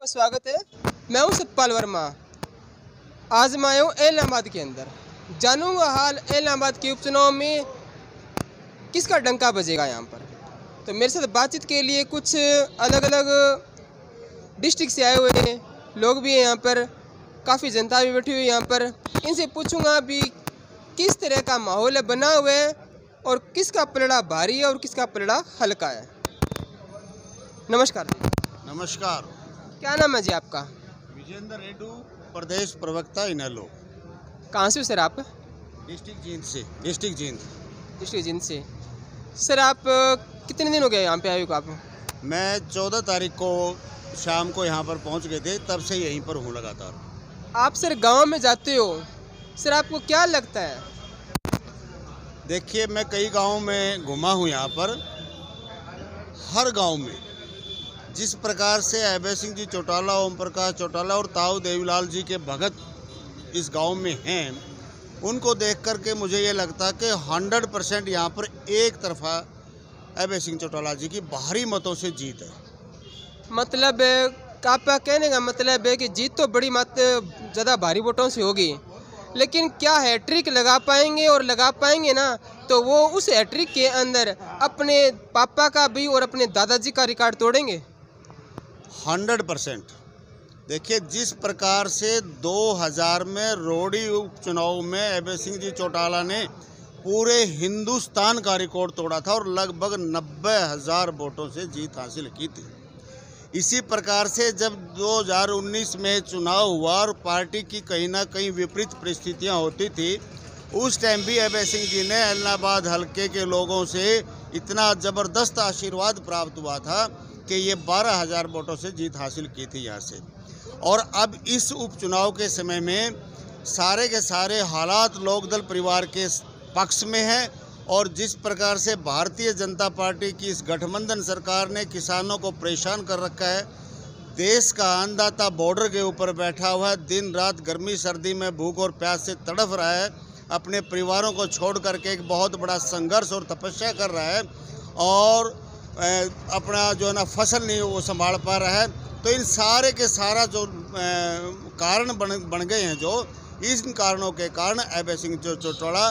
स्वागत है। मैं हूं सतपाल वर्मा। आज मैं आया हूं इलाहाबाद के अंदर। जानूंगा हाल इलाहाबाद के उपचुनाव में किसका डंका बजेगा यहाँ पर। तो मेरे साथ बातचीत के लिए कुछ अलग अलग डिस्ट्रिक्ट से आए हुए हैं लोग भी हैं यहाँ पर, काफ़ी जनता भी बैठी हुई है यहाँ पर। इनसे पूछूंगा अभी किस तरह का माहौल बना हुआ है और किसका पलड़ा भारी है और किसका पलड़ा हल्का है। नमस्कार जी। नमस्कार। क्या नाम है जी आपका? विजेंद्र रेड्डू, प्रदेश प्रवक्ता इनेलो। कहाँ से हो सर आप? डिस्ट्रिक्ट जींद से। डिस्ट्रिक्ट जींद से। सर आप कितने दिन हो गए यहाँ पे आए हो आप? मैं 14 तारीख को शाम को यहाँ पर पहुँच गए थे, तब से यहीं पर हूँ लगातार। आप सर गांव में जाते हो, सर आपको क्या लगता है? देखिए, मैं कई गाँव में घुमा हूँ। यहाँ पर हर गाँव में जिस प्रकार से अभय सिंह जी चौटाला, ओम प्रकाश चौटाला और ताऊ देवीलाल जी के भगत इस गांव में हैं, उनको देख कर के मुझे ये लगता है कि 100% यहाँ पर एक तरफा अभय सिंह चौटाला जी की भारी मतों से जीत है। मतलब आपका कहने का मतलब है कि जीत तो बड़ी मत ज़्यादा भारी वोटों से होगी, लेकिन क्या हैट्रिक लगा पाएंगे? और लगा पाएंगे ना तो वो उस हैट्रिक के अंदर अपने पापा का भी और अपने दादाजी का रिकॉर्ड तोड़ेंगे। 100%। देखिए, जिस प्रकार से 2000 में रोडी उपचुनाव में अभय सिंह जी चौटाला ने पूरे हिंदुस्तान का रिकॉर्ड तोड़ा था और लगभग 90,000 वोटों से जीत हासिल की थी। इसी प्रकार से जब 2019 में चुनाव हुआ और पार्टी की कहीं ना कहीं विपरीत परिस्थितियां होती थी, उस टाइम भी अभय सिंह जी ने इलाहाबाद हल्के के लोगों से इतना ज़बरदस्त आशीर्वाद प्राप्त हुआ था कि ये 12,000 वोटों से जीत हासिल की थी यहाँ से। और अब इस उपचुनाव के समय में सारे के सारे हालात लोकदल परिवार के पक्ष में हैं। और जिस प्रकार से भारतीय जनता पार्टी की इस गठबंधन सरकार ने किसानों को परेशान कर रखा है, देश का अन्नदाता बॉर्डर के ऊपर बैठा हुआ है, दिन रात गर्मी सर्दी में भूख और प्यास से तड़फ रहा है, अपने परिवारों को छोड़ करके एक बहुत बड़ा संघर्ष और तपस्या कर रहा है और अपना जो है ना फसल नहीं वो संभाल पा रहा है। तो इन सारे के सारा जो कारण बन गए हैं, जो इन कारणों के कारण अभय सिंह चौटाला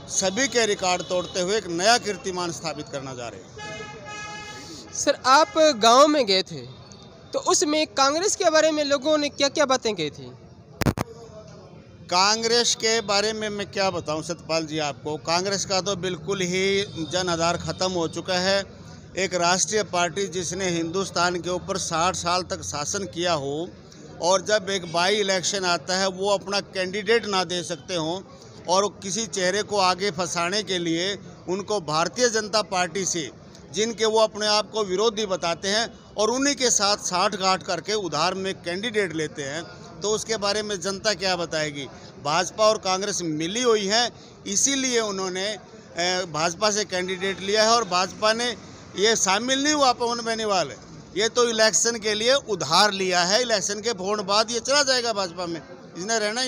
सभी के रिकॉर्ड तोड़ते हुए एक नया कीर्तिमान स्थापित करना जा रहे हैं। सर आप गांव में गए थे तो उसमें कांग्रेस के बारे में लोगों ने क्या क्या बातें कही थी? कांग्रेस के बारे में मैं क्या बताऊं सतपाल जी आपको। कांग्रेस का तो बिल्कुल ही जन आधार ख़त्म हो चुका है। एक राष्ट्रीय पार्टी जिसने हिंदुस्तान के ऊपर 60 साल तक शासन किया हो और जब एक बाई इलेक्शन आता है वो अपना कैंडिडेट ना दे सकते हों और किसी चेहरे को आगे फंसाने के लिए उनको भारतीय जनता पार्टी से, जिनके वो अपने आप को विरोधी बताते हैं, और उन्हीं के साथ साठ-गांठ करके उधार में कैंडिडेट लेते हैं, तो उसके बारे में जनता क्या बताएगी। भाजपा और कांग्रेस मिली हुई है, इसीलिए उन्होंने भाजपा से कैंडिडेट लिया है। और भाजपा ने ये शामिल नहीं हुआ पवन बेनीवाल, ये तो इलेक्शन के लिए उधार लिया है। इलेक्शन के फौरन बाद ये चला जाएगा भाजपा में, इसने रहना ही नहीं।